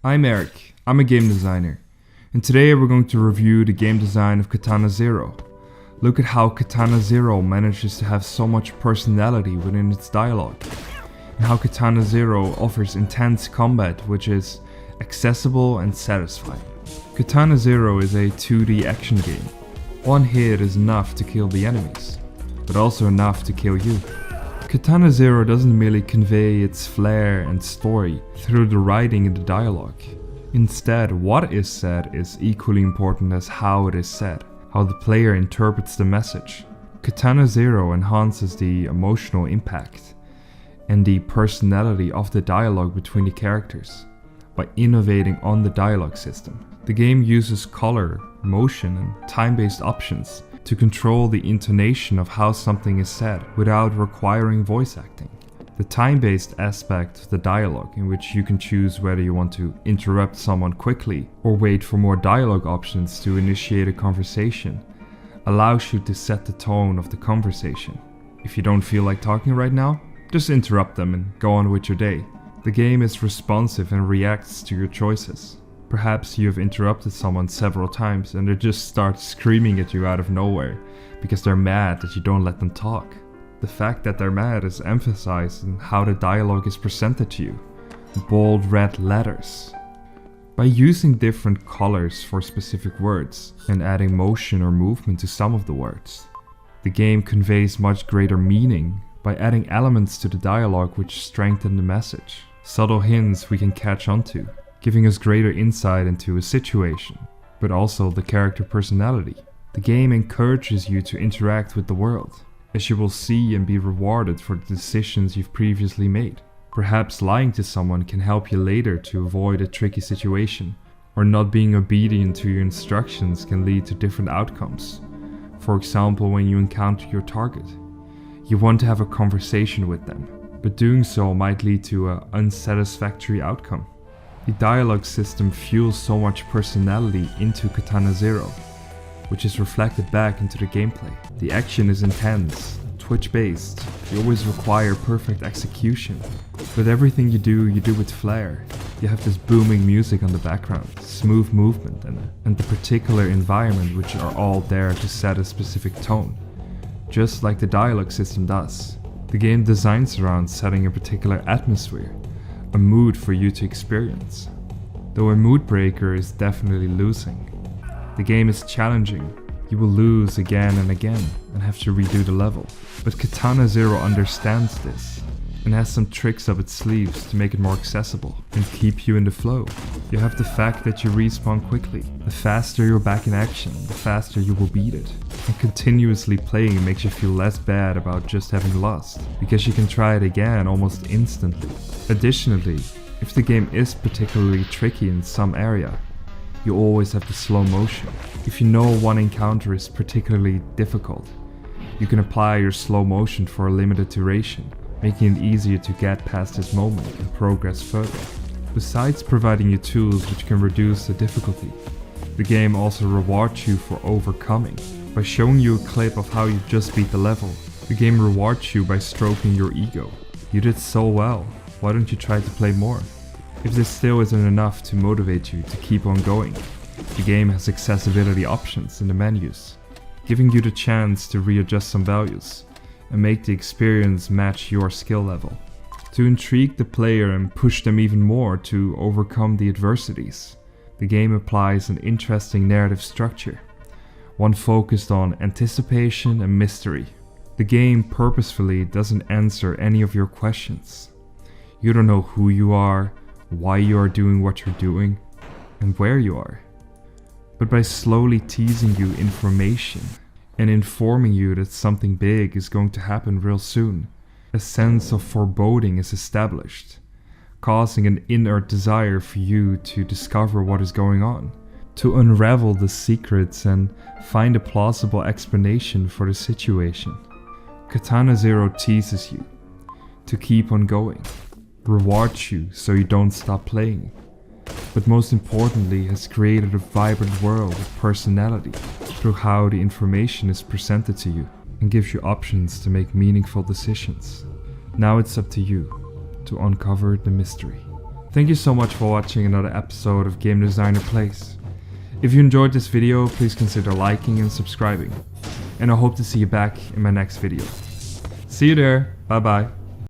I'm Eric, I'm a game designer, and today we're going to review the game design of Katana Zero. Look at how Katana Zero manages to have so much personality within its dialogue, and how Katana Zero offers intense combat which is accessible and satisfying. Katana Zero is a 2D action game. One hit is enough to kill the enemies, but also enough to kill you. Katana Zero doesn't merely convey its flair and story through the writing and the dialogue. Instead, what is said is equally important as how it is said, how the player interprets the message. Katana Zero enhances the emotional impact and the personality of the dialogue between the characters by innovating on the dialogue system. The game uses color, motion, and time-based options to control the intonation of how something is said without requiring voice acting. The time-based aspect of the dialogue, in which you can choose whether you want to interrupt someone quickly or wait for more dialogue options to initiate a conversation, allows you to set the tone of the conversation. If you don't feel like talking right now, just interrupt them and go on with your day. The game is responsive and reacts to your choices. Perhaps you have interrupted someone several times and they just start screaming at you out of nowhere because they're mad that you don't let them talk. The fact that they're mad is emphasized in how the dialogue is presented to you. Bold red letters. By using different colors for specific words and adding motion or movement to some of the words, the game conveys much greater meaning by adding elements to the dialogue which strengthen the message. Subtle hints we can catch onto, giving us greater insight into a situation, but also the character personality. The game encourages you to interact with the world, as you will see and be rewarded for the decisions you've previously made. Perhaps lying to someone can help you later to avoid a tricky situation, or not being obedient to your instructions can lead to different outcomes. For example, when you encounter your target, you want to have a conversation with them, but doing so might lead to an unsatisfactory outcome. The dialogue system fuels so much personality into Katana Zero, which is reflected back into the gameplay. The action is intense, twitch-based, you always require perfect execution. But everything you do with flair. You have this booming music on the background, smooth movement, and the particular environment which are all there to set a specific tone, just like the dialogue system does. The game designs around setting a particular atmosphere, a mood for you to experience. Though a mood breaker is definitely losing. The game is challenging. You will lose again and again and have to redo the level. But Katana Zero understands this and has some tricks up its sleeves to make it more accessible and keep you in the flow. You have the fact that you respawn quickly. The faster you're back in action, the faster you will beat it. And continuously playing makes you feel less bad about just having lost, because you can try it again almost instantly. Additionally, if the game is particularly tricky in some area, you always have the slow motion. If you know one encounter is particularly difficult, you can apply your slow motion for a limited duration, making it easier to get past this moment and progress further. Besides providing you tools which can reduce the difficulty, the game also rewards you for overcoming. By showing you a clip of how you just beat the level, the game rewards you by stroking your ego. You did so well, why don't you try to play more? If this still isn't enough to motivate you to keep on going, the game has accessibility options in the menus, giving you the chance to readjust some values and make the experience match your skill level. To intrigue the player and push them even more to overcome the adversities, the game applies an interesting narrative structure, one focused on anticipation and mystery. The game purposefully doesn't answer any of your questions. You don't know who you are, why you are doing what you're doing, and where you are. But by slowly teasing you information and informing you that something big is going to happen real soon, a sense of foreboding is established, causing an inert desire for you to discover what is going on, to unravel the secrets and find a plausible explanation for the situation. Katana Zero teases you to keep on going, rewards you so you don't stop playing, but most importantly has created a vibrant world with personality through how the information is presented to you and gives you options to make meaningful decisions. Now it's up to you to uncover the mystery. Thank you so much for watching another episode of Game Designer Plays. If you enjoyed this video, please consider liking and subscribing. And I hope to see you back in my next video. See you there, bye bye.